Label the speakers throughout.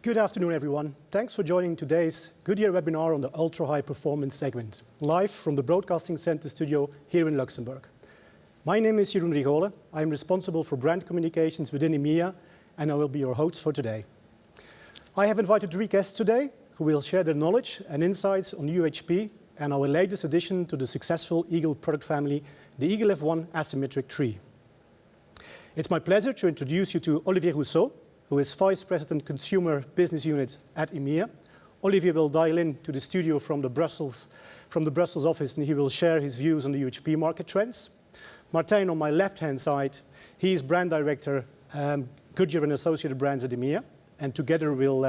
Speaker 1: Good afternoon, everyone. Thanks for joining today's Goodyear webinar on the ultra-high performance segment, live from the Broadcasting Center studio here in Luxembourg. My name is Jeroen Rigole. I'm responsible for brand communications within EMEA, and I will be your host for today. I have invited 3 guests today who will share their knowledge and insights on UHP and our latest addition to the successful Eagle product family, the Eagle F1 Asymmetric 3. It's my pleasure to introduce you to Olivier Rousseau, who is Vice President Consumer Business Unit at EMEA. Olivier will dial in to the studio from the Brussels office, and he will share his views on the UHP market trends. Martijn, on my left-hand side, he is Brand Director, Goodyear and Associated Brands at EMEA, and together we'll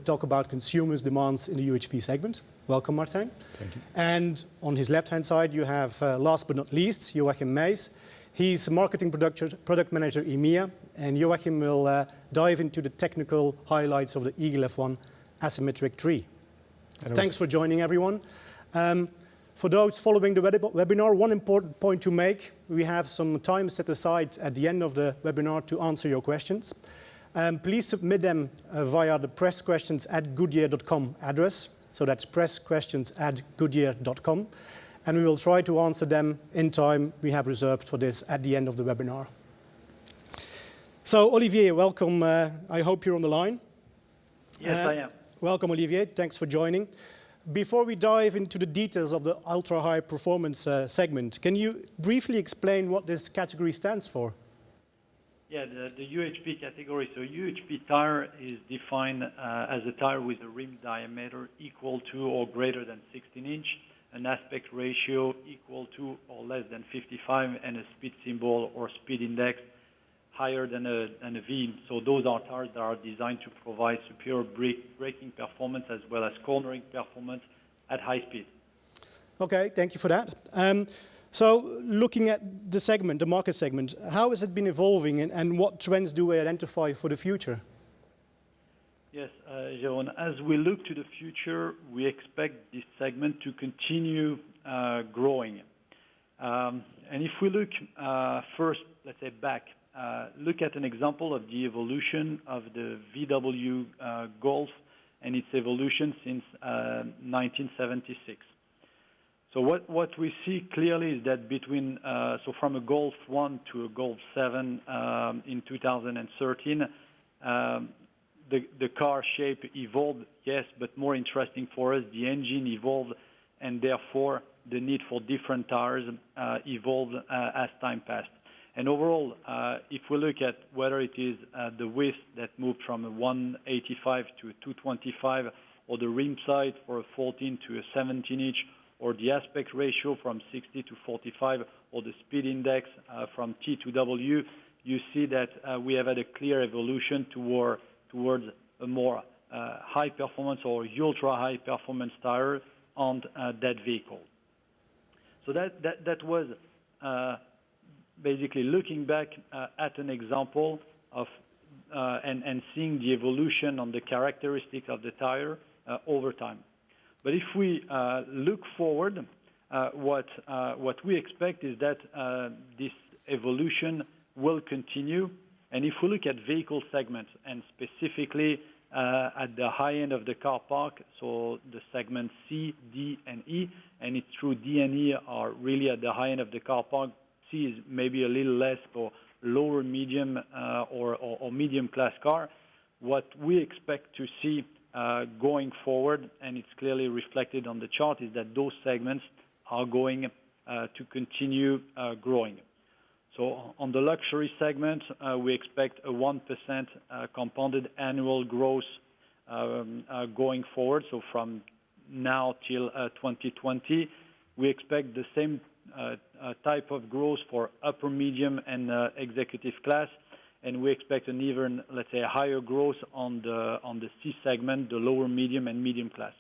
Speaker 1: talk about consumers' demands in the UHP segment. Welcome, Martijn.
Speaker 2: Thank you.
Speaker 1: And on his left-hand side, you have, last but not least, Joachim Meijs. He's Marketing Product Manager EMEA, and Joachim will dive into the technical highlights of the Eagle F1 Asymmetric 3.
Speaker 2: Hello.
Speaker 1: Thanks for joining, everyone. For those following the webinar, one important point to make: we have some time set aside at the end of the webinar to answer your questions. Please submit them via the pressquestions@goodyear.com address. So that's pressquestions@goodyear.com. And we will try to answer them in time we have reserved for this at the end of the webinar. So Olivier, welcome. I hope you're on the line.
Speaker 3: Yes, I am.
Speaker 1: Welcome, Olivier. Thanks for joining. Before we dive into the details of the ultra-high performance segment, can you briefly explain what this category stands for?
Speaker 3: Yeah, the UHP category. So UHP tire is defined as a tire with a rim diameter equal to or greater than 16 inch, an aspect ratio equal to or less than 55, and a speed symbol or speed index higher than a V. So those are tires that are designed to provide superior braking performance as well as cornering performance at high speed.
Speaker 1: Okay, thank you for that. So looking at the segment, the market segment, how has it been evolving, and what trends do we identify for the future?
Speaker 3: Yes, Jeroen, as we look to the future, we expect this segment to continue growing. And if we look first, let's say back, look at an example of the evolution of the VW Golf and its evolution since 1976. So what we see clearly is that between, so from a Golf 1 to a Golf 7 in 2013, the car shape evolved, yes, but more interesting for us, the engine evolved, and therefore the need for different tires evolved as time passed. And overall, if we look at whether it is the width that moved from a 185 to a 225, or the rim size for a 14 to a 17 inch, or the aspect ratio from 60 to 45, or the speed index from T to W, you see that we have had a clear evolution towards a more high performance or ultra high performance tire on that vehicle. So that was basically looking back at an example of and seeing the evolution on the characteristics of the tire over time. But if we look forward, what we expect is that this evolution will continue. And if we look at vehicle segments, and specifically at the high end of the car park, so the segment C, D, and E, and it's true D and E are really at the high end of the car park. C is maybe a little less for lower medium or medium class car. What we expect to see going forward, and it's clearly reflected on the chart, is that those segments are going to continue growing. So on the luxury segment, we expect a 1% compounded annual growth going forward. So from now till 2020, we expect the same type of growth for upper medium and executive class, and we expect an even, let's say, a higher growth on the C segment, the lower medium and medium class.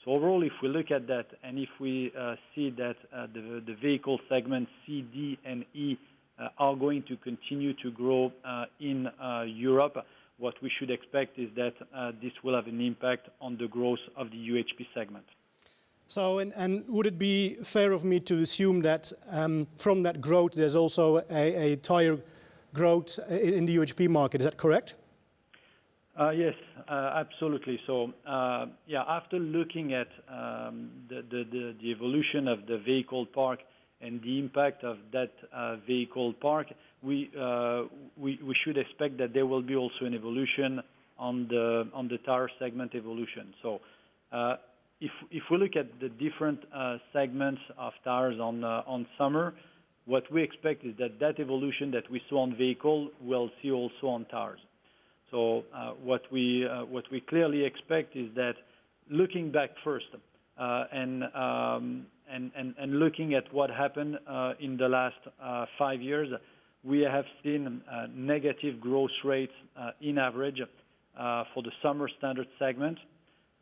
Speaker 3: So overall, if we look at that, and if we see that the vehicle segments C, D, and E are going to continue to grow in Europe, what we should expect is that this will have an impact on the growth of the UHP segment.
Speaker 1: So, and would it be fair of me to assume that from that growth, there's also a tire growth in the UHP market? Is that correct?
Speaker 3: Yes, absolutely. So, yeah, after looking at the evolution of the vehicle park and the impact of that vehicle park, we should expect that there will be also an evolution on the tire segment evolution. So, if we look at the different segments of tires on summer, what we expect is that evolution that we saw on vehicle we'll see also on tires. So what we clearly expect is that looking back first and looking at what happened in the last 5 years, we have seen negative growth rates in average for the summer standard segment,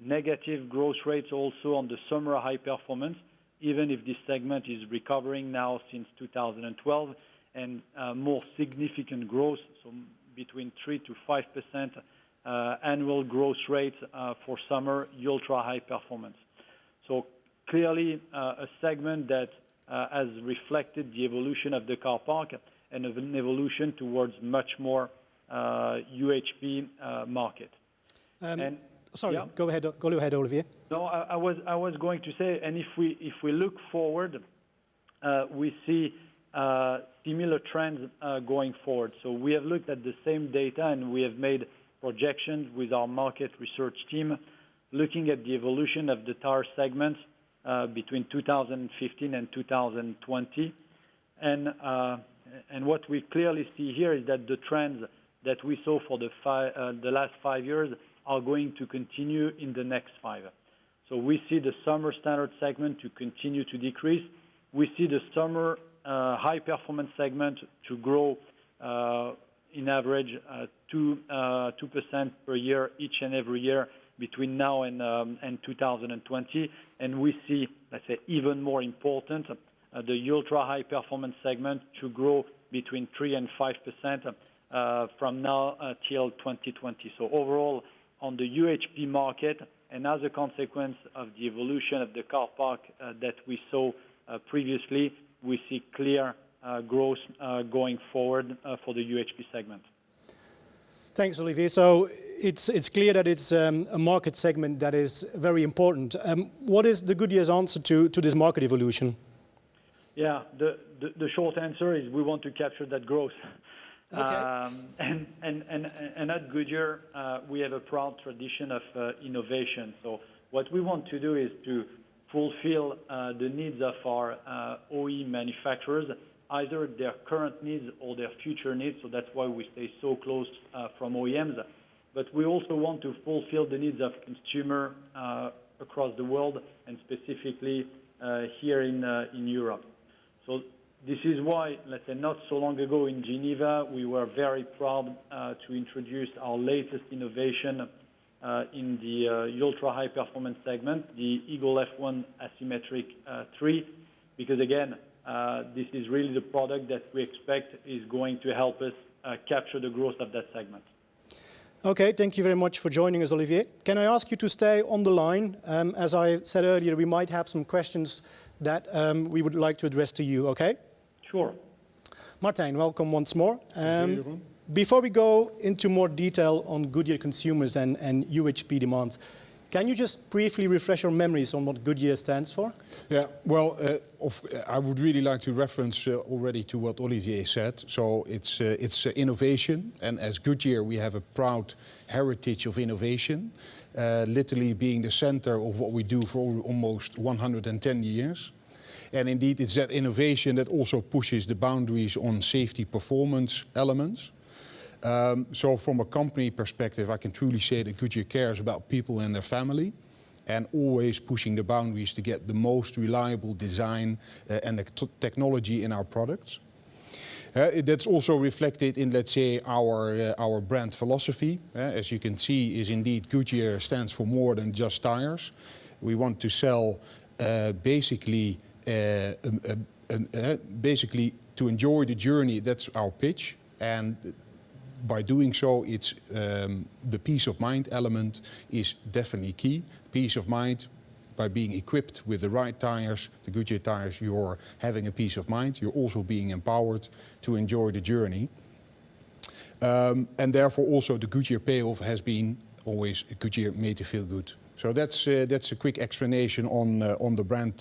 Speaker 3: negative growth rates also on the summer high performance, even if this segment is recovering now since 2012, and more significant growth, so between 3 to 5% annual growth rate for summer ultra high performance. So clearly a segment that has reflected the evolution of the car park and of an evolution towards much more UHP market.
Speaker 1: Sorry,
Speaker 3: yeah?
Speaker 1: Go ahead, Olivier.
Speaker 3: No, I was going to say, and if we look forward, we see similar trends going forward. So we have looked at the same data and we have made projections with our market research team, looking at the evolution of the tire segments between 2015 and 2020, and what we clearly see here is that the trends that we saw for the last 5 years are going to continue in the next 5. So we see the summer standard segment to continue to decrease. We see the summer high performance segment to grow in average 2% per year each and every year between now and 2020. And we see, let's say, even more important, the ultra high performance segment to grow between 3 and 5% from now till 2020. So overall, on the UHP market, and as a consequence of the evolution of the car park that we saw previously, we see clear growth going forward for the UHP segment.
Speaker 1: Thanks, Olivier. So it's clear that it's a market segment that is very important. What is the Goodyear's answer to this market evolution?
Speaker 3: Yeah, the short answer is we want to capture that growth.
Speaker 1: Okay.
Speaker 3: And at Goodyear, we have a proud tradition of innovation. So what we want to do is to fulfill the needs of our OE manufacturers, either their current needs or their future needs. So that's why we stay so close from OEMs. But we also want to fulfill the needs of consumer across the world, and specifically here in Europe. So this is why, let's say, not so long ago in Geneva, we were very proud to introduce our latest innovation in the ultra-high performance segment, the Eagle F1 Asymmetric 3, because again, this is really the product that we expect is going to help us capture the growth of that segment.
Speaker 1: Okay, thank you very much for joining us, Olivier. Can I ask you to stay on the line? As I said earlier, we might have some questions that we would like to address to you, okay?
Speaker 3: Sure.
Speaker 1: Martijn, welcome once more.
Speaker 2: Thank you, Jeroen.
Speaker 1: Before we go into more detail on Goodyear consumers and UHP demands, can you just briefly refresh your memories on what Goodyear stands for?
Speaker 2: Yeah, well, I would really like to reference already to what Olivier said. So it's innovation, and as Goodyear we have a proud heritage of innovation, literally being the center of what we do for almost 110 years. And indeed, it's that innovation that also pushes the boundaries on safety performance elements. So from a company perspective, I can truly say that Goodyear cares about people and their family, and always pushing the boundaries to get the most reliable design and the technology in our products. That's also reflected in, let's say, our brand philosophy. As you can see, is indeed Goodyear stands for more than just tires. We want to sell basically to enjoy the journey. That's our pitch, and by doing so, it's the peace of mind element is definitely key. Peace of mind by being equipped with the right tires, the Goodyear tires. You're having a peace of mind. You're also being empowered to enjoy the journey. And therefore also the Goodyear payoff has been always Goodyear made to feel good. So that's a quick explanation on the brand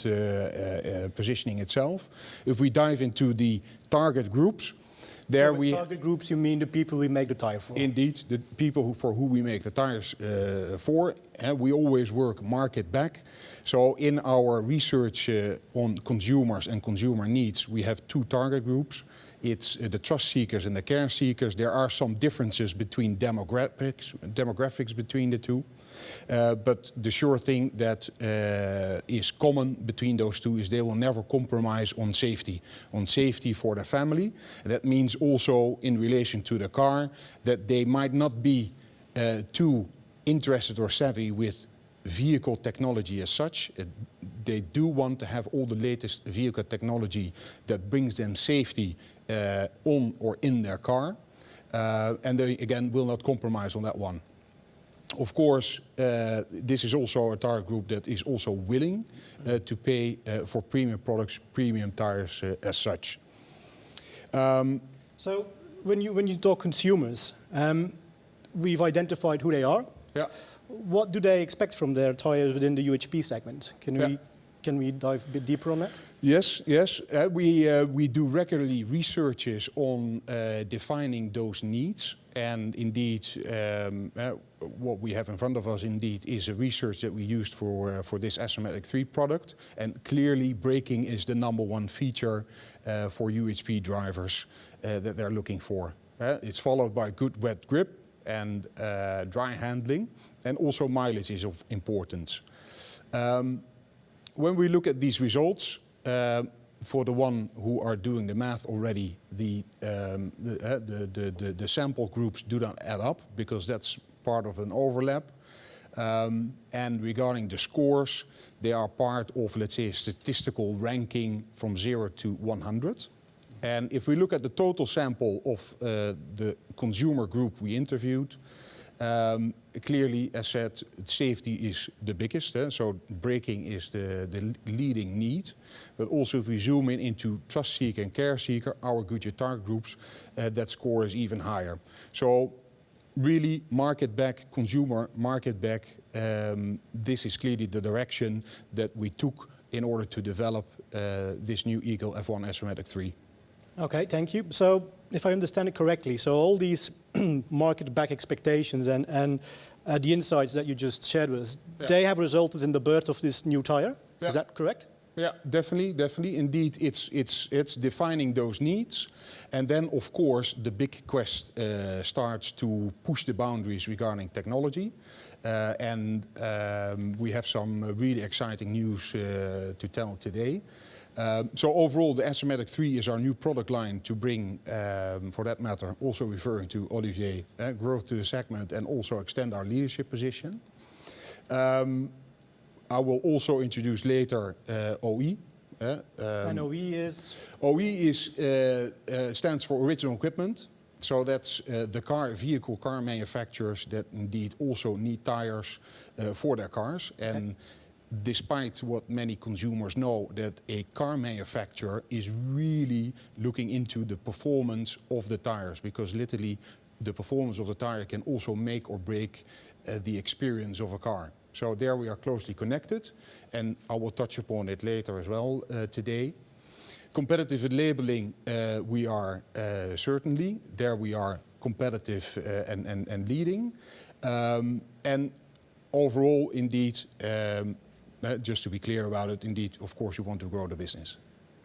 Speaker 2: positioning itself. If we dive into the target groups, there we
Speaker 1: target groups, you mean the people we make the tire for?
Speaker 2: Indeed, the people for who we make the tires for. We always work market back. So in our research on consumers and consumer needs, we have two target groups. It's the trust seekers and the care seekers. There are some differences between demographics between the two. But the sure thing that is common between those two is they will never compromise on safety for their family. And that means also in relation to the car that they might not be too interested or savvy with vehicle technology as such. They do want to have all the latest vehicle technology that brings them safety on or in their car. And they, again, will not compromise on that one. Of course, this is also a target group that is also willing to pay for premium products, premium tires as such.
Speaker 1: So when you talk consumers, we've identified who they are.
Speaker 2: Yeah.
Speaker 1: What do they expect from their tires within the UHP segment? Can we dive a bit deeper on that?
Speaker 2: Yes, yes. We do regularly researches on defining those needs. And indeed, what we have in front of us indeed is a research that we used for this Asymmetric 3 product. And clearly braking is the #1 feature for UHP drivers that they're looking for. It's followed by good wet grip and dry handling, and also mileage is of importance. When we look at these results, for the one who are doing the math already, the sample groups do not add up because that's part of an overlap. And regarding the scores, they are part of, let's say, a statistical ranking from 0 to 100. And if we look at the total sample of the consumer group we interviewed, clearly, as said, safety is the biggest. So braking is the leading need. But also if we zoom in into trust seeker and care seeker, our Goodyear target groups, that score is even higher. So really market back, consumer market back, this is clearly the direction that we took in order to develop this new Eagle F1 Asymmetric 3.
Speaker 1: Okay, thank you. So if I understand it correctly, so all these market back expectations and the insights that you just shared with us, they have resulted in the birth of this new tire. Is that correct?
Speaker 2: Yeah, definitely. Indeed, it's defining those needs. And then, of course, the big quest starts to push the boundaries regarding technology. And we have some really exciting news to tell today. So overall, the Asymmetric 3 is our new product line to bring, for that matter, also referring to Olivier, growth to the segment and also extend our leadership position. I will also introduce later OE.
Speaker 1: And OE is?
Speaker 2: OE stands for original equipment. So that's the vehicle car manufacturers that indeed also need tires for their cars. And despite what many consumers know, that a car manufacturer is really looking into the performance of the tires, because literally the performance of the tire can also make or break the experience of a car. So there we are closely connected, and I will touch upon it later as well today. Competitive labeling, we are certainly, there we are competitive and leading. And overall, indeed, just to be clear about it, indeed, of course, you want to grow the business.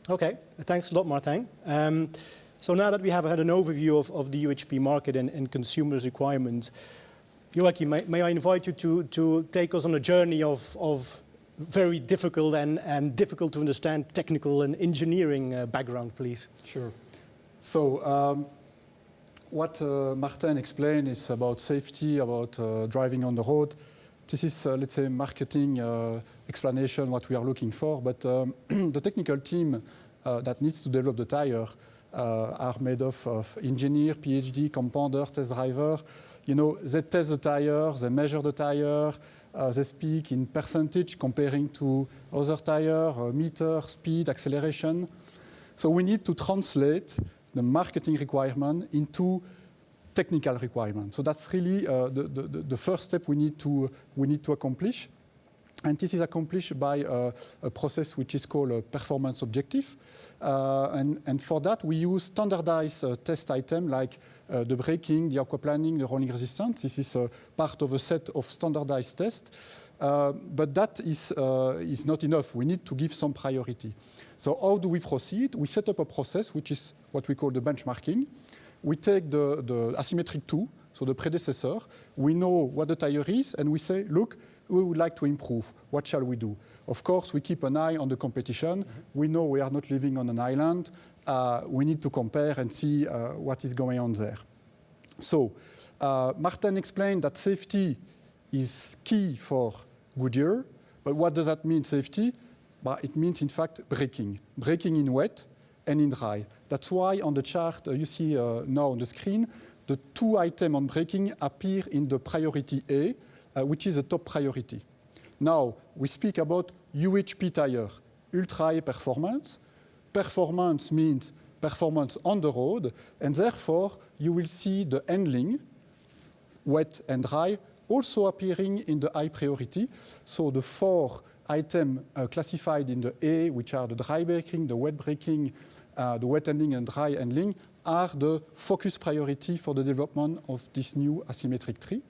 Speaker 1: Okay, thanks a lot, Martijn. So now that we have had an overview of the UHP market and consumers' requirements, Joachim, may I invite you to take us on a journey of very difficult and difficult to understand technical and engineering background, please?
Speaker 4: Sure. So what Martijn explained is about safety, about driving on the road. This is, let's say, marketing explanation, what we are looking for. But the technical team that needs to develop the tire are made of engineer, PhD, compounder, test driver. You know, they test the tire, they measure the tire, they speak in percentage comparing to other tire, meter, speed, acceleration. So we need to translate the marketing requirement into technical requirement. So that's really the first step we need to accomplish. And this is accomplished by a process which is called a performance objective. And for that, we use standardized test items like the braking, the aquaplaning, the rolling resistance. This is part of a set of standardized tests. But that is not enough. We need to give some priority. So how do we proceed? We set up a process which is what we call the benchmarking. We take the asymmetric 2, so the predecessor. We know what the tire is, and we say, look, we would like to improve. What shall we do? Of course, we keep an eye on the competition. We know we are not living on an island. We need to compare and see what is going on there. So Martin explained that safety is key for Goodyear. But what does that mean, safety? It means, in fact, braking. Braking in wet and in dry. That's why on the chart you see now on the screen, the 2 items on braking appear in the priority A, which is a top priority. Now, we speak about UHP tire, ultra-high performance. Performance means performance on the road, and therefore, you will see the handling, wet and dry, also appearing in the high priority. So the 4 items classified in the A, which are the dry braking, the wet braking, the wet handling and dry handling, are the focus priority for the development of this new asymmetric tree.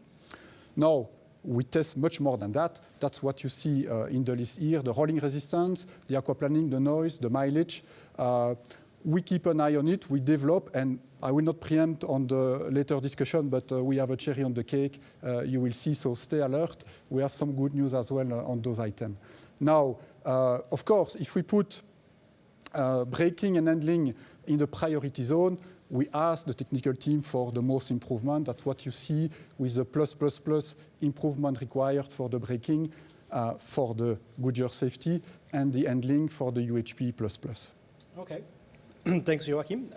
Speaker 4: Now, we test much more than that. That's what you see in the list here, the rolling resistance, the aquaplaning, the noise, the mileage. We keep an eye on it, we develop, and I will not preempt on the later discussion, but we have a cherry on the cake, you will see, so stay alert. We have some good news as well on those items. Now, of course, if we put braking and handling in the priority zone, we ask the technical team for the most improvement. That's what you see with the plus improvement required for the braking, for the Goodyear safety, and the handling for the UHP++.
Speaker 1: Okay, thanks, Joachim.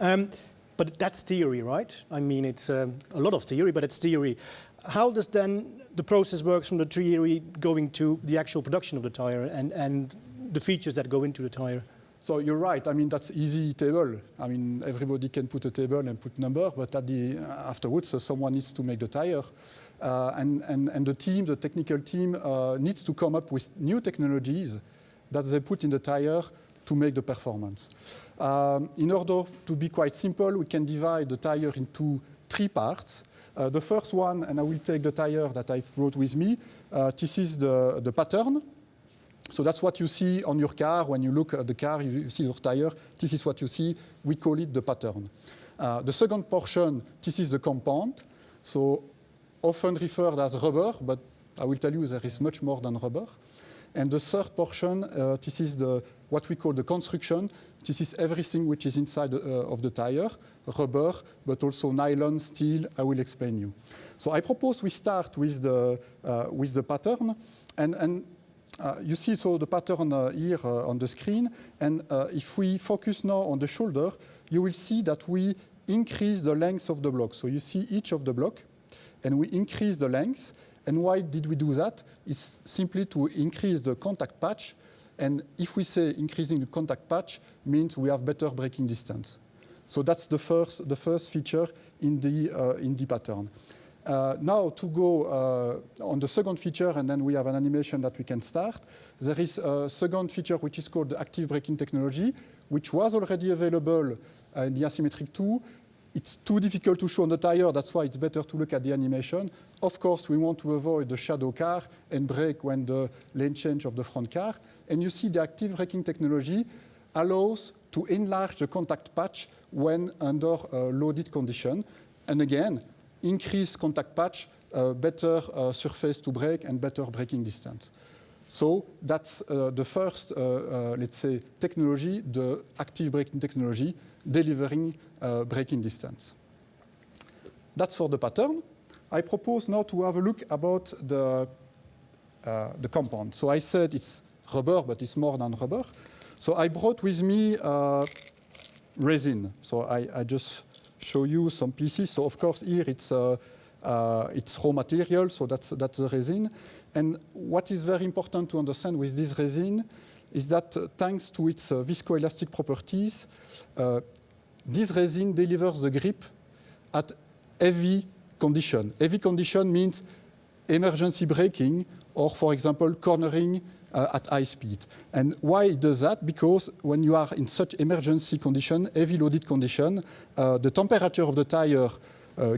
Speaker 1: But that's theory, right? I mean, it's a lot of theory, but it's theory. How does then the process work from the theory going to the actual production of the tire and the features that go into the tire?
Speaker 4: So you're right. I mean, that's easy table. I mean, everybody can put a table and put number, but afterwards, someone needs to make the tire. And the team, the technical team, needs to come up with new technologies that they put in the tire to make the performance. In order to be quite simple, we can divide the tire into 3 parts. The first one, and I will take the tire that I've brought with me, this is the pattern. So that's what you see on your car. When you look at the car, you see your tire. This is what you see. We call it the pattern. The second portion, this is the compound. So often referred as rubber, but I will tell you there is much more than rubber. And the third portion, this is what we call the construction. This is everything which is inside of the tire, rubber, but also nylon, steel. I will explain you. So I propose we start with the pattern. And you see so the pattern here on the screen. And if we focus now on the shoulder, you will see that we increase the length of the block. So you see each of the block, and we increase the length. And why did we do that? It's simply to increase the contact patch. And if we say increasing the contact patch means we have better braking distance. So that's the first feature in the pattern. Now to go on the second feature, and then we have an animation that we can start. There is a second feature which is called the active braking technology, which was already available in the asymmetric 2. It's too difficult to show on the tire, that's why it's better to look at the animation. Of course, we want to avoid the shadow car and brake when the lane change of the front car. And you see the active braking technology allows to enlarge the contact patch when under loaded condition. And again, increase contact patch, better surface to brake and better braking distance. So that's the first, let's say, technology, the active braking technology, delivering braking distance. That's for the pattern. I propose now to have a look about the compound. So I said it's rubber, but it's more than rubber. So I brought with me resin. So I just show you some pieces. So of course here it's raw material, so that's the resin. And what is very important to understand with this resin is that thanks to its viscoelastic properties, this resin delivers the grip at heavy condition. Heavy condition means emergency braking or, for example, cornering at high speed. And why it does that? Because when you are in such emergency condition, heavy loaded condition, the temperature of the tire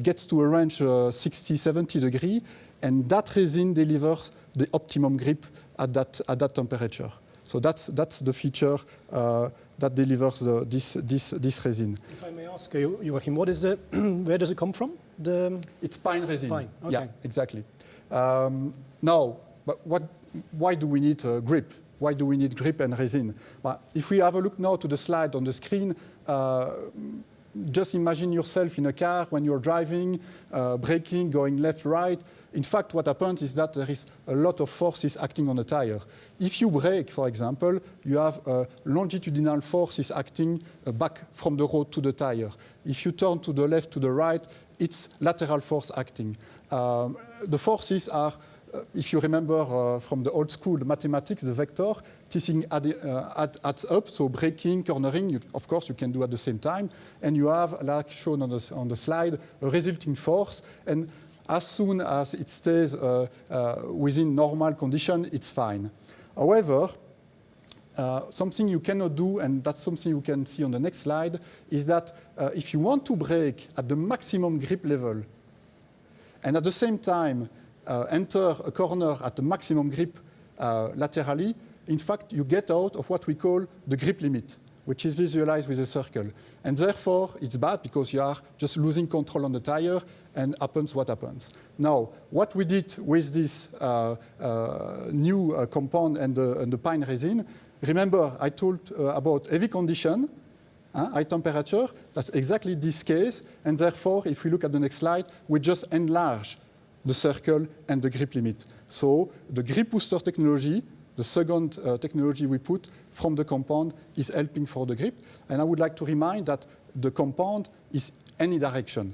Speaker 4: gets to a range 60, 70 degrees, and that resin delivers the optimum grip at that temperature. So that's the feature that delivers this resin.
Speaker 1: If I may ask, Joachim, what is where does it come from?
Speaker 4: It's pine resin.
Speaker 1: Pine, okay.
Speaker 4: Yeah, exactly. Now, but why do we need grip? Why do we need grip and resin? But if we have a look now to the slide on the screen, just imagine yourself in a car when you're driving, braking, going left, right. In fact, what happens is that there is a lot of forces acting on the tire. If you brake, for example, you have longitudinal forces acting back from the road to the tire. If you turn to the left, to the right, it's lateral force acting. The forces are, if you remember from the old school mathematics, the vector, this adds up, so braking, cornering, of course, you can do at the same time. And you have, like shown on the slide, a resulting force. And as soon as it stays within normal condition, it's fine. However, something you cannot do, and that's something you can see on the next slide, is that if you want to brake at the maximum grip level, and at the same time enter a corner at the maximum grip laterally, in fact, you get out of what we call the grip limit, which is visualized with a circle. And therefore, it's bad because you are just losing control on the tire and happens what happens. Now, what we did with this new compound and the pine resin, remember I told about heavy condition, high temperature, that's exactly this case. And therefore, if we look at the next slide, we just enlarge the circle and the grip limit. So the grip booster technology, the second technology we put from the compound, is helping for the grip. And I would like to remind that the compound is any direction.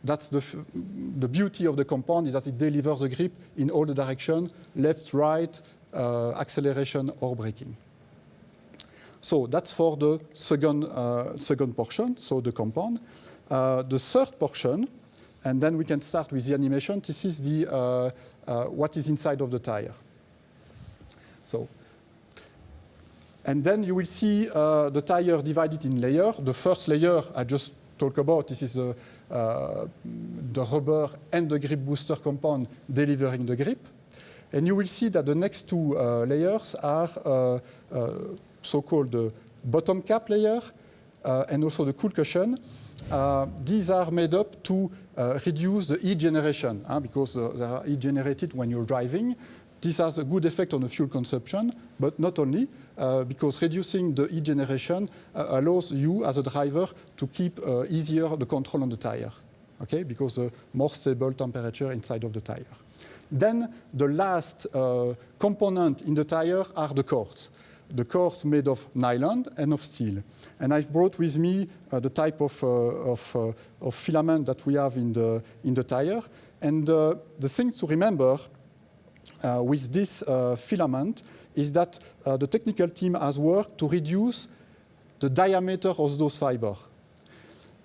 Speaker 4: That's the beauty of the compound, is that it delivers the grip in all the directions, left, right, acceleration or braking. So that's for the second portion, so the compound. The third portion, and then we can start with the animation. This is the what is inside of the tire. So, and then you will see the tire divided in layers. The first layer I just talked about, this is the rubber and the grip booster compound delivering the grip. And you will see that the next two layers are so-called the bottom cap layer and also the cool cushion. These are made up to reduce the heat generation, because they are heat generated when you're driving. This has a good effect on the fuel consumption, but not only, because reducing the heat generation allows you as a driver to keep easier the control on the tire, okay? Because the more stable temperature inside of the tire. Then the last component in the tire are the cords. The cords made of nylon and of steel. And I've brought with me the type of filament that we have in the tire. And the thing to remember with this filament is that the technical team has worked to reduce the diameter of those fibers.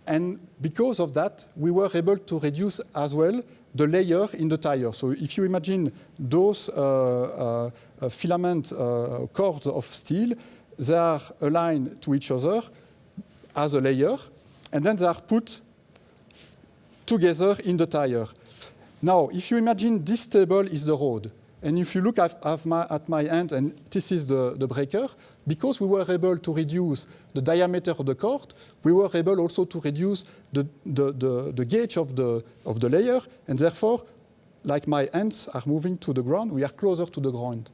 Speaker 4: And because of that, we were able to reduce as well the layer in the tire. So if you imagine those filament cords of steel, they are aligned to each other as a layer, and then they are put together in the tire. Now, if you imagine this table is the road, and if you look at my hand, and this is the breaker, because we were able to reduce the diameter of the cord, we were able also to reduce the gauge of the layer, and therefore, like my hands are moving to the ground, we are closer to the ground.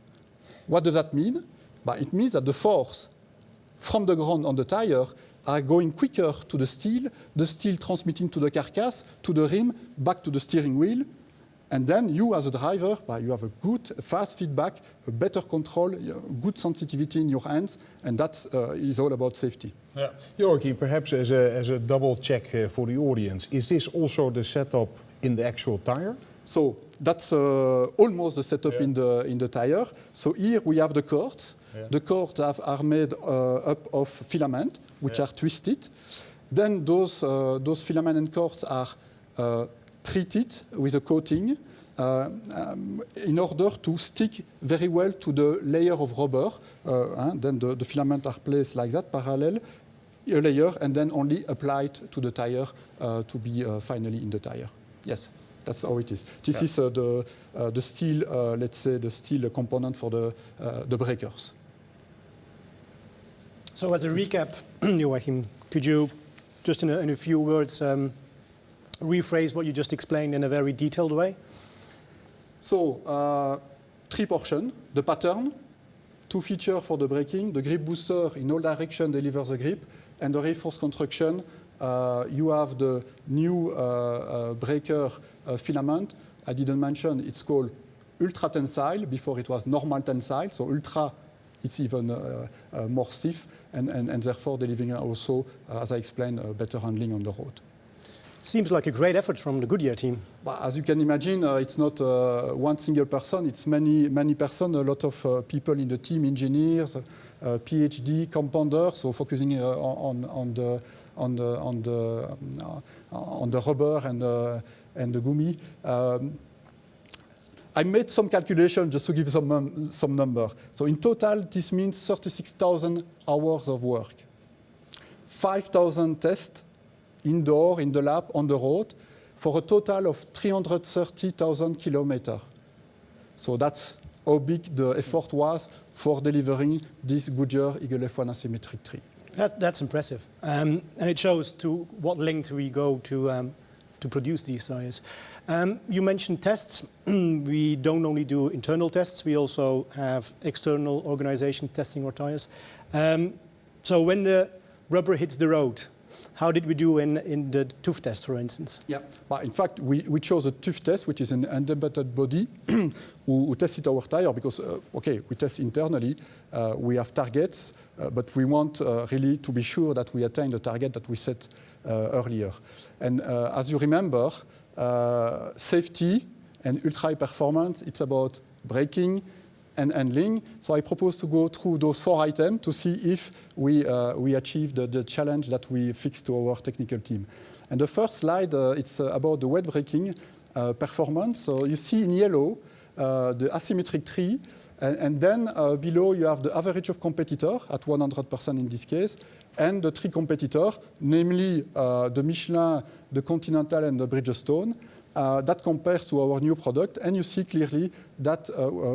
Speaker 4: What does that mean? But it means that the force from the ground on the tire are going quicker to the steel transmitting to the carcass, to the rim, back to the steering wheel. And then you, as a driver, you have a good, fast feedback, a better control, good sensitivity in your hands, and that is all about safety.
Speaker 2: Yeah. Joachim, perhaps as a double check for the audience, is this also the setup in the actual tire?
Speaker 4: So that's almost the setup in the tire. So here we have the cords. Yeah. The cords are made up of filament, which are twisted. Then those filament and cords are treat it with a coating in order to stick very well to the layer of rubber. Then the filaments are placed like that, parallel, a layer, and then only applied to the tire to be finally in the tire. Yes, that's how it is. This is the steel, let's say, the steel component for the breakers.
Speaker 1: So as a recap, Joachim, could you just in a few words rephrase what you just explained in a very detailed way?
Speaker 4: So, three portions: the pattern, two features for the braking, the grip booster in all directions delivers the grip, and the reinforced construction. You have the new breaker filament. I didn't mention it's called ultra tensile. Before it was normal tensile, so ultra, it's even more stiff, and therefore delivering also, as I explained, better handling on the road.
Speaker 1: Seems like a great effort from the Goodyear team.
Speaker 4: But as you can imagine, it's not one single person. It's many persons, a lot of people in the team, engineers, PhD, compounders, so focusing on the rubber and the gummy. I made some calculation just to give some number. So in total, this means 36,000 hours of work, 5,000 tests indoor, in the lab, on the road, for a total of 330,000 kilometers. So that's how big the effort was for delivering this Goodyear Eagle F1 Asymmetric 3.
Speaker 1: That's impressive. And it shows to what length we go to produce these tires. You mentioned tests. We don't only do internal tests, we also have external organization testing our tires. So when the rubber hits the road, how did we do in the TÜV test, for instance?
Speaker 4: Yeah, but in fact, we chose a TÜV test, which is an independent body who tested our tire because, okay, we test internally, we have targets, but we want really to be sure that we attain the target that we set earlier. And as you remember, safety and ultra-high performance, it's about braking and handling. So I propose to go through those 4 items to see if we achieve the challenge that we fixed to our technical team. And the first slide, it's about the wet braking performance. So you see in yellow the asymmetric tree, and then below you have the average of competitor at 100% in this case, and the 3 competitors, namely the Michelin, the Continental, and the Bridgestone. That compares to our new product, and you see clearly that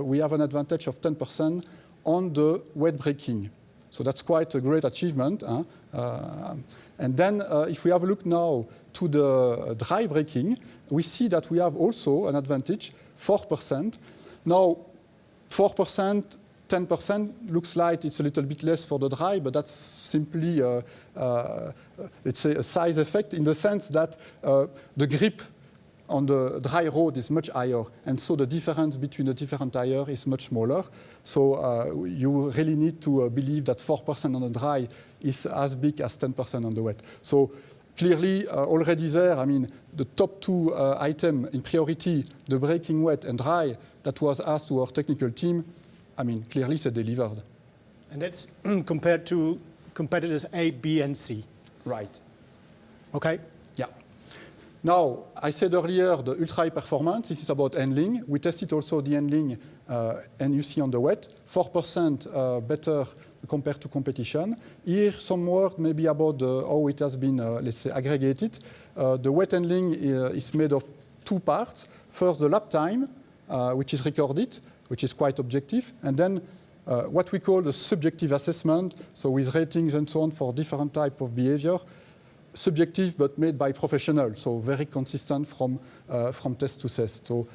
Speaker 4: we have an advantage of 10% on the wet braking. So that's quite a great achievement. And then if we have a look now to the dry braking, we see that we have also an advantage, 4%. Now, 4%, 10% looks like it's a little bit less for the dry, but that's simply, let's say, a size effect in the sense that the grip on the dry road is much higher, and so the difference between the different tires is much smaller. So you really need to believe that 4% on the dry is as big as 10% on the wet. So clearly, already there, I mean, the top 2 items in priority, the braking wet and dry, that was asked to our technical team, I mean, clearly they delivered.
Speaker 1: And that's compared to competitors A, B, and C.
Speaker 4: Right.
Speaker 1: Okay.
Speaker 4: Yeah. Now, I said earlier the ultra-high performance, this is about handling. We tested also the handling, and you see on the wet, 4% better compared to competition. Here, some word maybe about how it has been, let's say, aggregated. The wet handling is made of 2 parts. First, the lap time, which is recorded, which is quite objective, and then what we call the subjective assessment, so with ratings and so on for different type of behavior. Subjective, but made by professionals, so very consistent from test to test. So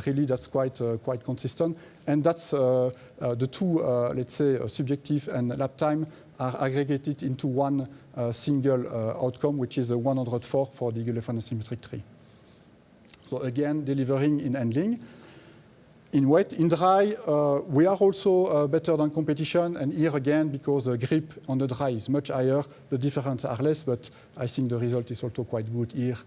Speaker 4: really, that's quite consistent, and that's the 2, let's say, subjective and lap time are aggregated into one single outcome, which is a 104 for the Eagle F1 Asymmetric 3. So again, delivering in handling. In wet, in dry, we are also better than competition, and here again, because the grip on the dry is much higher, the differences are less, but I think the result is also quite good here.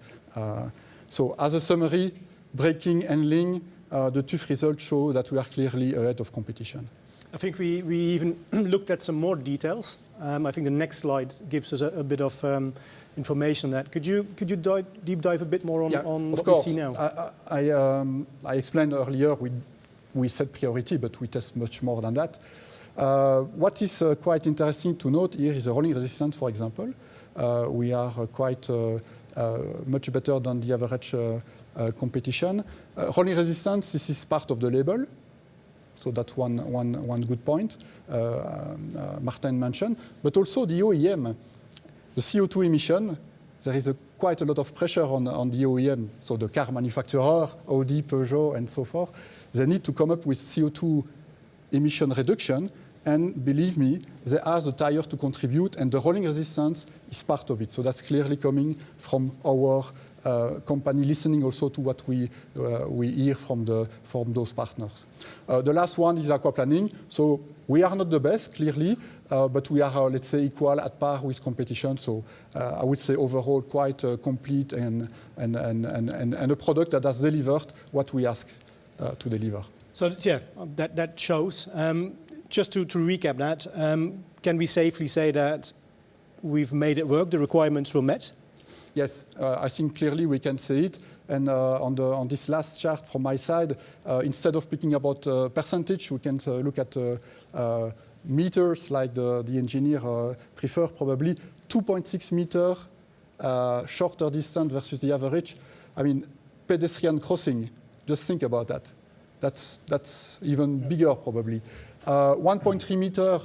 Speaker 4: So as a summary, braking, handling, the TÜV results show that we are clearly ahead of competition.
Speaker 1: I think we even looked at some more details. I think the next slide gives us a bit of information on that. Could you deep dive a bit more on what we see now?
Speaker 4: I explained earlier we set priority, but we test much more than that. What is quite interesting to note here is the rolling resistance, for example. We are quite much better than the average competition. Rolling resistance, this is part of the label. So that's one good point Martin mentioned. But also the OEM, the CO2 emission, there is quite a lot of pressure on the OEM, so the car manufacturer, Audi, Peugeot, and so forth. They need to come up with CO2 emission reduction, and believe me, they ask the tire to contribute, and the rolling resistance is part of it. So that's clearly coming from our company, listening also to what we hear from those partners. The last one is aquaplaning. So we are not the best, clearly, but we are, let's say, equal at par with competition. So I would say overall quite complete and a product that has delivered what we ask to deliver.
Speaker 1: So yeah, that shows. Just to recap that, can we safely say that we've made it work, the requirements were met?
Speaker 4: Yes, I think clearly we can say it. And on this last chart from my side, instead of speaking about percentage, we can look at meters, like the engineer prefer probably. 2.6 meter shorter distance versus the average. I mean, pedestrian crossing, just think about that. That's even bigger probably. 1.3 meter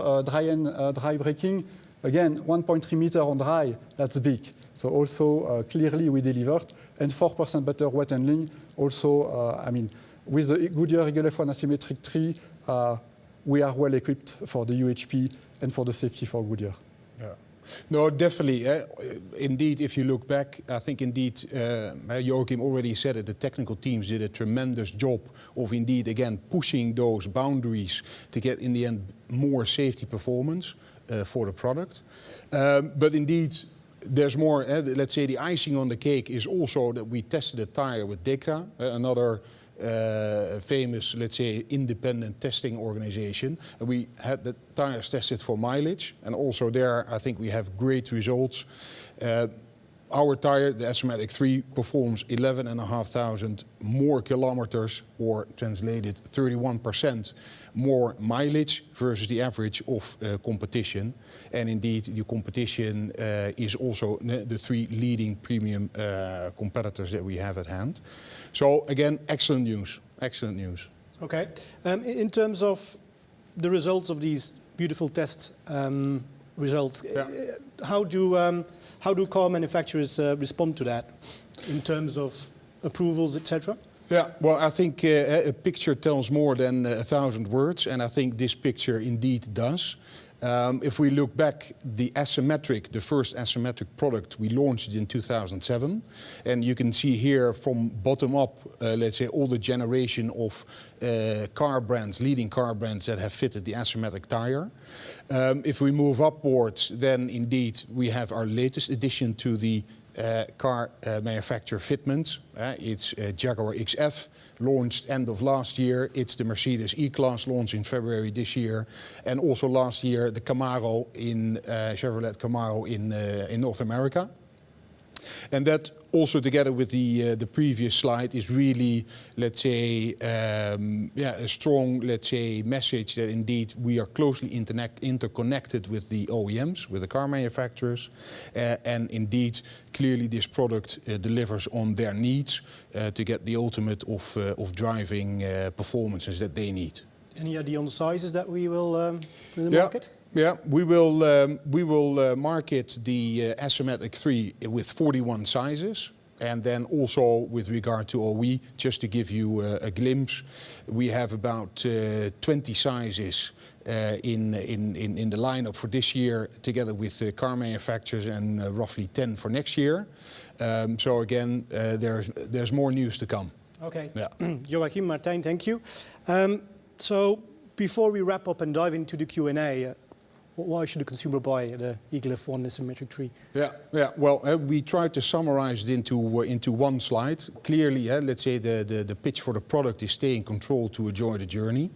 Speaker 4: dry braking. Again, 1.3 meter on dry, that's big. So also clearly we delivered. And 4% better wet handling. Also, I mean, with the Goodyear Eagle F1 Asymmetric 3, we are well equipped for the UHP and for the safety for Goodyear.
Speaker 2: Yeah. No, definitely. Indeed, if you look back, I think indeed, Joachim already said it, the technical teams did a tremendous job of indeed, again, pushing those boundaries to get in the end more safety performance for the product. But indeed, there's more, let's say the icing on the cake is also that we tested a tire with DEKRA, another famous, let's say, independent testing organization. And we had the tires tested for mileage, and also there I think we have great results. Our tire, the Asymmetric 3, performs 11,500 more kilometers, or translated 31% more mileage versus the average of competition. And indeed, the competition is also the three leading premium competitors that we have at hand. So again, excellent news. Excellent news.
Speaker 1: Okay. In terms of the results of these beautiful test results, how do car manufacturers respond to that in terms of approvals, etc.?
Speaker 2: Yeah, well, I think a picture tells more than 1,000 words, and I think this picture indeed does. If we look back, the Asymmetric, the first Asymmetric product, we launched it in 2007. And you can see here from bottom up, let's say, all the generation of car brands, leading car brands that have fitted the Asymmetric tire. If we move upwards, then indeed we have our latest addition to the car manufacturer fitments. It's Jaguar XF, launched end of last year. It's the Mercedes E-Class, launched in February this year. And also last year, the Camaro Chevrolet Camaro in North America. And that also together with the previous slide is really, let's say, a strong, let's say, message that indeed we are closely interconnected with the OEMs, with the car manufacturers. And indeed, clearly this product delivers on their needs to get the ultimate of driving performances that they need.
Speaker 1: Any idea on the sizes that we will put in the market?
Speaker 2: Yeah, we will market the Asymmetric 3 with 41 sizes. And then also with regard to OE, just to give you a glimpse, we have about 20 sizes in the lineup for this year, together with car manufacturers, and roughly 10 for next year. So again, there's more news to come.
Speaker 1: Okay.
Speaker 2: Yeah.
Speaker 1: Joachim, Martijn, thank you. So before we wrap up and dive into the Q&A, why should a consumer buy the Eagle F1 Asymmetric 3?
Speaker 2: Yeah. Well, we tried to summarize it into one slide. Clearly, let's say the pitch for the product is stay in control to enjoy the journey.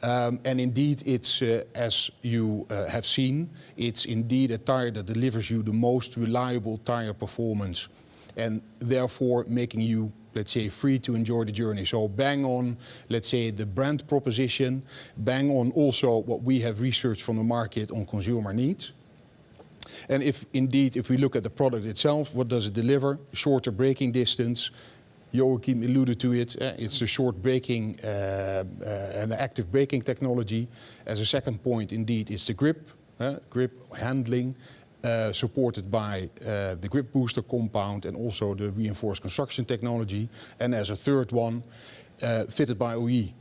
Speaker 2: And indeed, it's, as you have seen, it's indeed a tire that delivers you the most reliable tire performance, and therefore making you, let's say, free to enjoy the journey. So bang on, let's say, the brand proposition, bang on also what we have researched from the market on consumer needs. And if indeed, if we look at the product itself, what does it deliver? Shorter braking distance. Joachim alluded to it. It's a short braking and active braking technology. As a second point, indeed, it's the grip, grip handling, supported by the grip booster compound and also the reinforced construction technology. And as a third one, fitted by OE.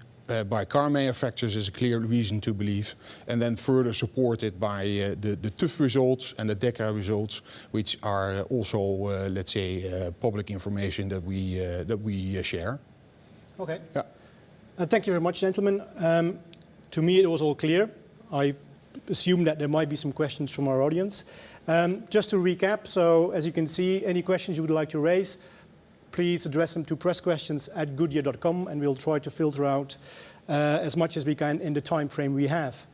Speaker 2: By car manufacturers is a clear reason to believe, and then further supported by the TÜV results and the DECRA results, which are also, let's say, public information that we share.
Speaker 1: Okay.
Speaker 2: Yeah.
Speaker 1: Thank you very much, gentlemen. To me, it was all clear. I assume that there might be some questions from our audience. Just to recap, so as you can see, any questions you would like to raise, please address them to pressquestions@goodyear.com, and we'll try to filter out as much as we can in the time frame we have.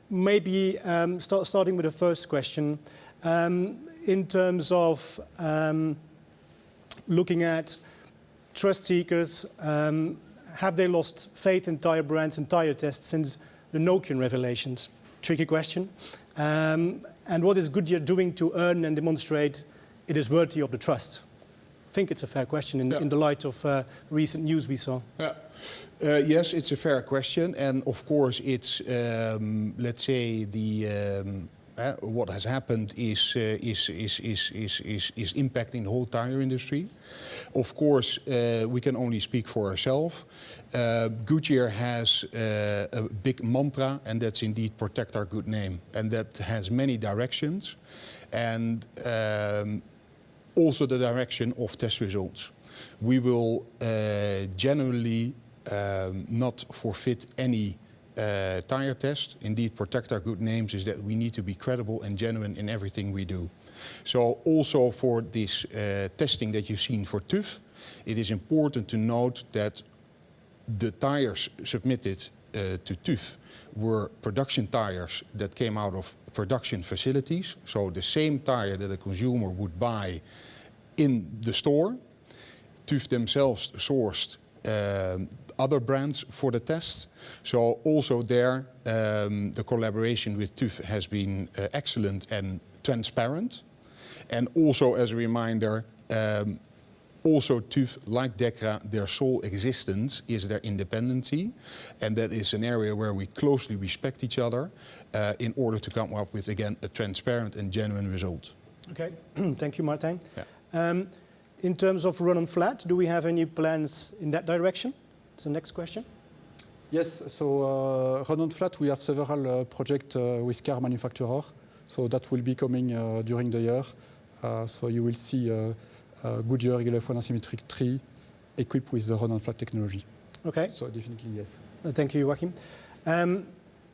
Speaker 1: Maybe starting with the first question, in terms of looking at trust seekers, have they lost faith in tire brands and tire tests since the Nokian revelations? Tricky question. And what is Goodyear doing to earn and demonstrate it is worthy of the trust? I think it's a fair question in the light of recent news we saw.
Speaker 2: Yeah. Yes, it's a fair question, and of course, it's let's say what has happened is impacting the whole tire industry. Of course, we can only speak for ourselves. Goodyear has a big mantra, and that's indeed protect our good name, and that has many directions, and also the direction of test results. We will generally not forfeit any tire test. Indeed, protect our good names is that we need to be credible and genuine in everything we do. So also for this testing that you've seen for TÜV, it is important to note that the tires submitted to TÜV were production tires that came out of production facilities. So the same tire that a consumer would buy in the store. TÜV themselves sourced other brands for the test. So also there, the collaboration with TÜV has been excellent and transparent. And also as a reminder, also TÜV, like DECRA, their sole existence is their independency. And that is an area where we closely respect each other in order to come up with, again, a transparent and genuine result.
Speaker 1: Okay, thank you, Martijn.
Speaker 2: Yeah.
Speaker 1: In terms of run on flat, do we have any plans in that direction? That's the next question.
Speaker 4: Yes, so run on flat, we have several projects with car manufacturers. So that will be coming during the year. So you will see Goodyear Eagle F1 Asymmetric 3 equipped with the run on flat technology.
Speaker 1: Okay.
Speaker 4: So definitely yes.
Speaker 1: Thank you, Joachim.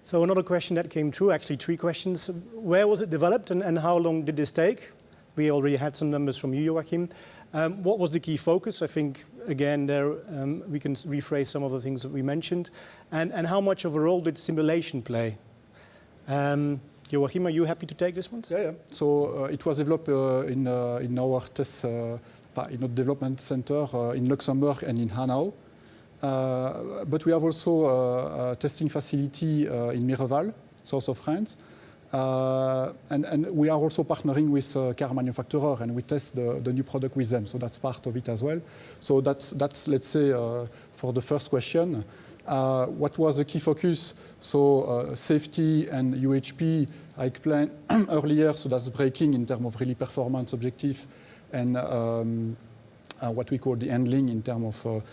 Speaker 1: So another question that came through, actually 3 questions. Where was it developed and how long did this take? We already had some numbers from you, Joachim. What was the key focus? I think, again, there we can rephrase some of the things that we mentioned. And how much of a role did simulation play? Joachim, are you happy to take this one?
Speaker 4: Yeah. So it was developed in our test, in our development center in Luxembourg and in Hanau. But we have also a testing facility in Mireval, south of France. And we are also partnering with car manufacturer, and we test the new product with them. So that's part of it as well. So that's let's say, for the first question. What was the key focus? So safety and UHP, I explained earlier, so that's braking in terms of really performance objective, and what we call the handling in terms of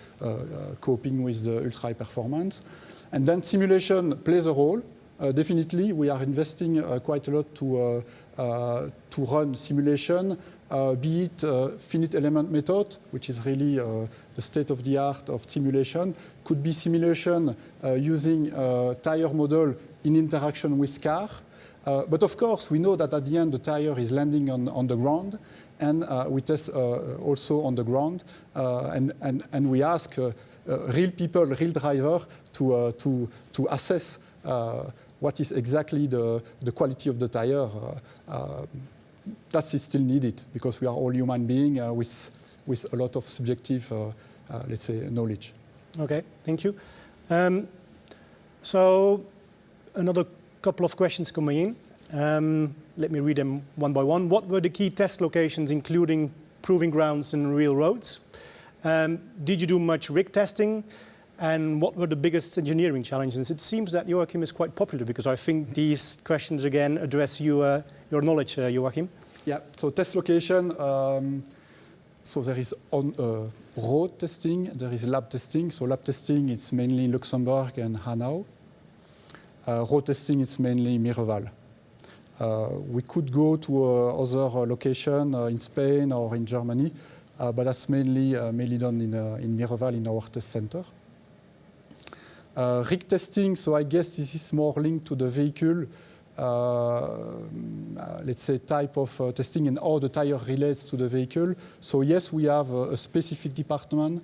Speaker 4: coping with the ultra high performance. And then simulation plays a role. Definitely, we are investing quite a lot to run simulation, be it finite element method, which is really the state of the art of simulation, could be simulation using tire model in interaction with car. But of course, we know that at the end the tire is landing on the ground, and we test also on the ground, and we ask real people, real driver to assess what is exactly the quality of the tire. That is still needed because we are all human beings with a lot of subjective, let's say, knowledge.
Speaker 1: Okay, thank you. So another couple of questions coming in. Let me read them one by one. What were the key test locations, including proving grounds and real roads? Did you do much rig testing? And what were the biggest engineering challenges? It seems that Joachim is quite popular because I think these questions again address you, your knowledge, Joachim.
Speaker 4: Yeah, so test location, so there is road testing, there is lab testing. So lab testing, it's mainly Luxembourg and Hanau. Road testing, it's mainly Mireval. We could go to other location in Spain or in Germany, but that's mainly done in Mireval in our test center. Rig testing, so I guess this is more linked to the vehicle, let's say, type of testing and how the tire relates to the vehicle. So yes, we have a specific department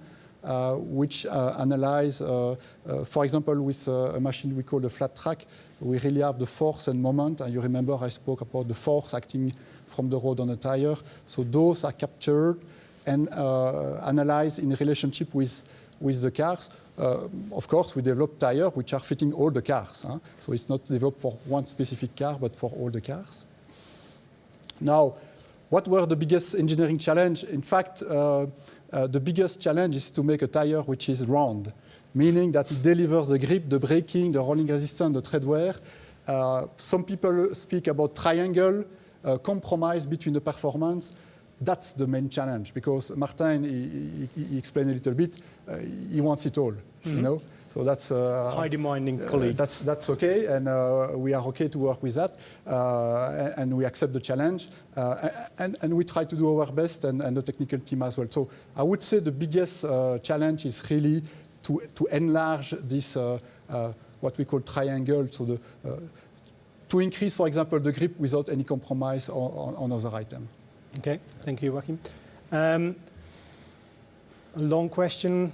Speaker 4: which analyze, for example, with a machine we call the flat track, we really have the force and moment. And you remember I spoke about the force acting from the road on the tire. So those are captured and analyzed in relationship with the cars. Of course, we develop tires which are fitting all the cars. Huh? So it's not developed for one specific car, but for all the cars. Now, what were the biggest engineering challenge? In fact, the biggest challenge is to make a tire which is round, meaning that it delivers the grip, the braking, the rolling resistance, the tread wear. Some people speak about triangle, compromise between the performance. That's the main challenge because Martin, he explained a little bit, he wants it all, you know? So that's
Speaker 1: high demanding colleague.
Speaker 4: That's okay, and we are okay to work with that, and we accept the challenge, and we try to do our best, and the technical team as well. So I would say the biggest challenge is really to enlarge this what we call triangle, so to increase, for example, the grip without any compromise on other items.
Speaker 1: Okay, thank you, Joachim. A long question.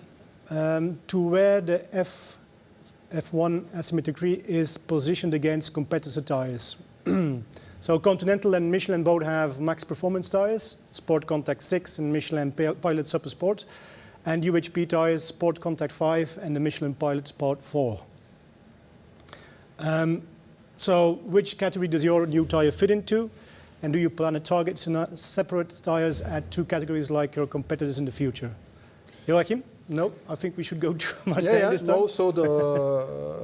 Speaker 1: To where the F1 Asymmetric is positioned against competitor tires. So Continental and Michelin both have max performance tires, Sport Contact 6 and Michelin Pilot Super Sport, and UHP tires, Sport Contact 5 and the Michelin Pilot Sport 4. So which category does your new tire fit into? And do you plan to target separate tires at two categories like your competitors in the future? Joachim? No, I think we should go to Martin this time.
Speaker 4: No, so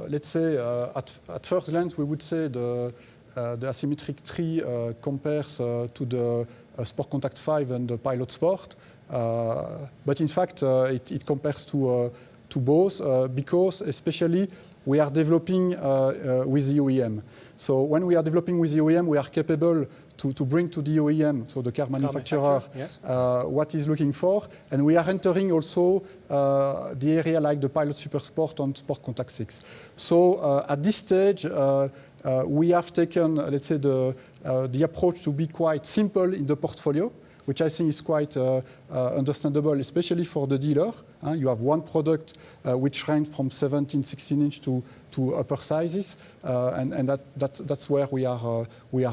Speaker 4: let's say at first glance we would say the Asymmetric 3 compares to the Sport Contact 5 and the Pilot Sport, but in fact it compares to both because especially we are developing with the OEM. So when we are developing with the OEM, we are capable to bring to the OEM, so the car manufacturer, yes, what he's looking for. And we are entering also the area like the Pilot Super Sport on Sport Contact 6. So at this stage, we have taken, let's say, the approach to be quite simple in the portfolio, which I think is quite understandable, especially for the dealer. You have one product which ranges from 17, 16 inch to upper sizes, and that's where we are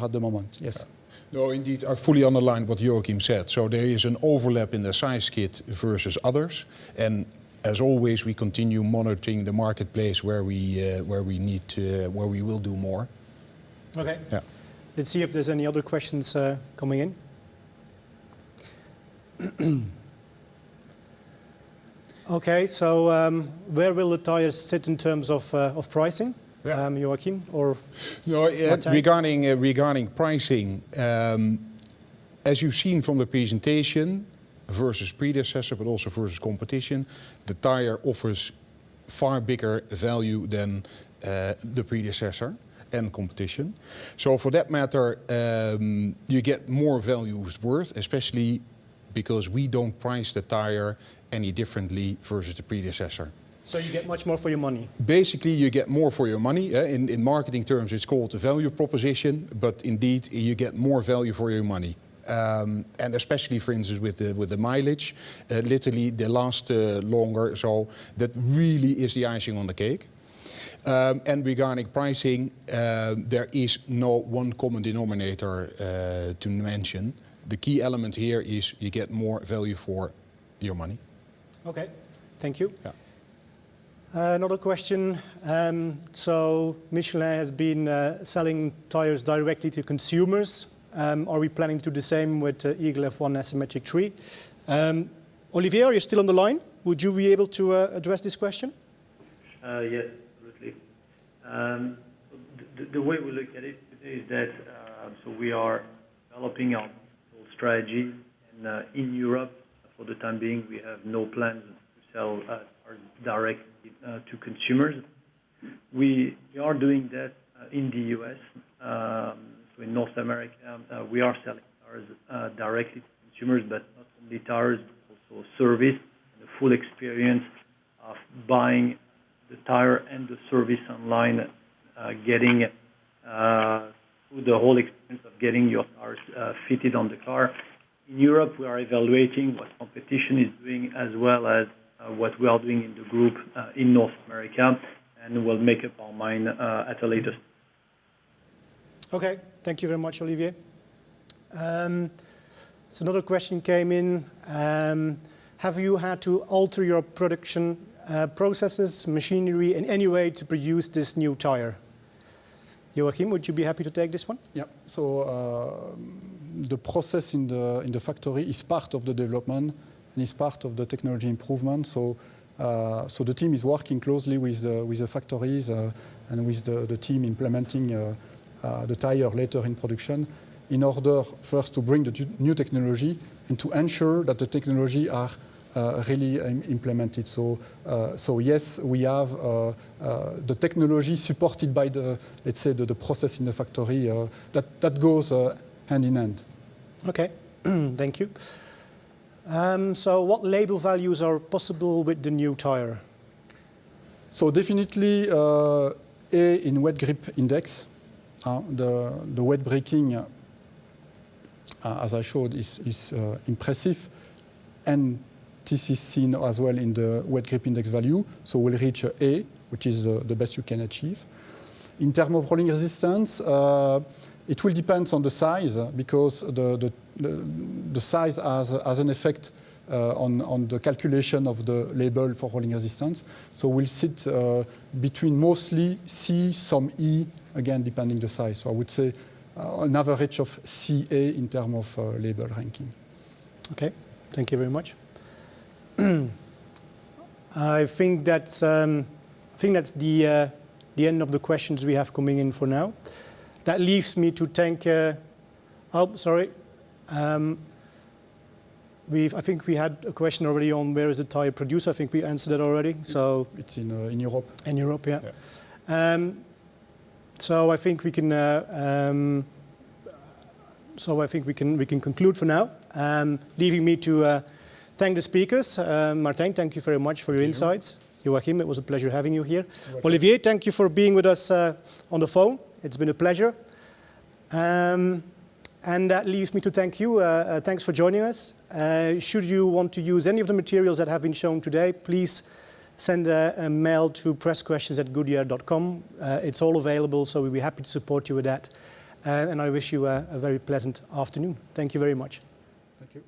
Speaker 4: at the moment. Yes.
Speaker 2: No, indeed, I fully underline what Joachim said. So there is an overlap in the size kit versus others, and as always, we continue monitoring the marketplace where we will do more.
Speaker 1: Okay.
Speaker 2: Yeah.
Speaker 1: Let's see if there's any other questions coming in. Okay, so where will the tires sit in terms of pricing? Yeah. Joachim or
Speaker 2: no, regarding pricing, as you've seen from the presentation, versus predecessor, but also versus competition, the tire offers far bigger value than the predecessor and competition. So for that matter, you get more values worth, especially because we don't price the tire any differently versus the predecessor.
Speaker 1: So you get much more for your money?
Speaker 2: Basically, you get more for your money. In marketing terms, it's called a value proposition, but indeed, you get more value for your money. And especially, for instance, with the mileage, literally they last longer. So that really is the icing on the cake. And regarding pricing, there is no one common denominator to mention. The key element here is you get more value for your money.
Speaker 1: Okay, thank you.
Speaker 2: Yeah.
Speaker 1: Another question. So Michelin has been selling tires directly to consumers. Are we planning to do the same with Eagle F1 Asymmetric 3? Olivier, are you still on the line? Would you be able to address this question?
Speaker 5: Yes, absolutely. The way we look at it today is that so we are developing our strategy, and in Europe, for the time being, we have no plans to sell directly to consumers. We are doing that in the US. So in North America, we are selling tires directly to consumers, but not only tires, but also service and the full experience of buying the tire and the service online, getting through the whole experience of getting your tires fitted on the car. In Europe, we are evaluating what competition is doing as well as what we are doing in the group in North America, and we'll make up our mind at a later stage.
Speaker 1: Okay, thank you very much, Olivier. So another question came in. Have you had to alter your production processes, machinery in any way to produce this new tire? Joachim, would you be happy to take this one?
Speaker 4: Yeah. So the process in the factory is part of the development and is part of the technology improvement. So so the team is working closely with the factories and with the team implementing the tire later in production, in order first to bring the new technology and to ensure that the technology are really implemented. So, so yes, we have the technology supported by the, let's say, the process in the factory. That goes hand in hand.
Speaker 1: Okay, thank you. So what label values are possible with the new tire?
Speaker 4: So definitely A in wet grip index. The wet braking, as I showed, is impressive, and this is seen as well in the wet grip index value. So we'll reach A, which is the best you can achieve. In terms of rolling resistance, it will depend on the size, because the size has an effect on the calculation of the label for rolling resistance. So we'll sit between mostly C, some E, again depending the size. So I would say an average of CA in terms of label ranking.
Speaker 1: Okay, thank you very much. I think that's the end of the questions we have coming in for now. That leaves me to thank. Oh, sorry. I think we had a question already on where is the tire produced. I think we answered it already. So
Speaker 4: it's in Europe.
Speaker 1: In Europe, yeah. So I think we can. So I think we can conclude for now. Leaving me to thank the speakers. Martijn, thank you very much for your insights. Joachim, it was a pleasure having you here. Olivier, thank you for being with us on the phone. It's been a pleasure. And that leaves me to thank you. Thanks for joining us. Should you want to use any of the materials that have been shown today, please send a mail to pressquestions@goodyear.com. It's all available, so we'll be happy to support you with that. And I wish you a very pleasant afternoon. Thank you very much.
Speaker 4: Thank you.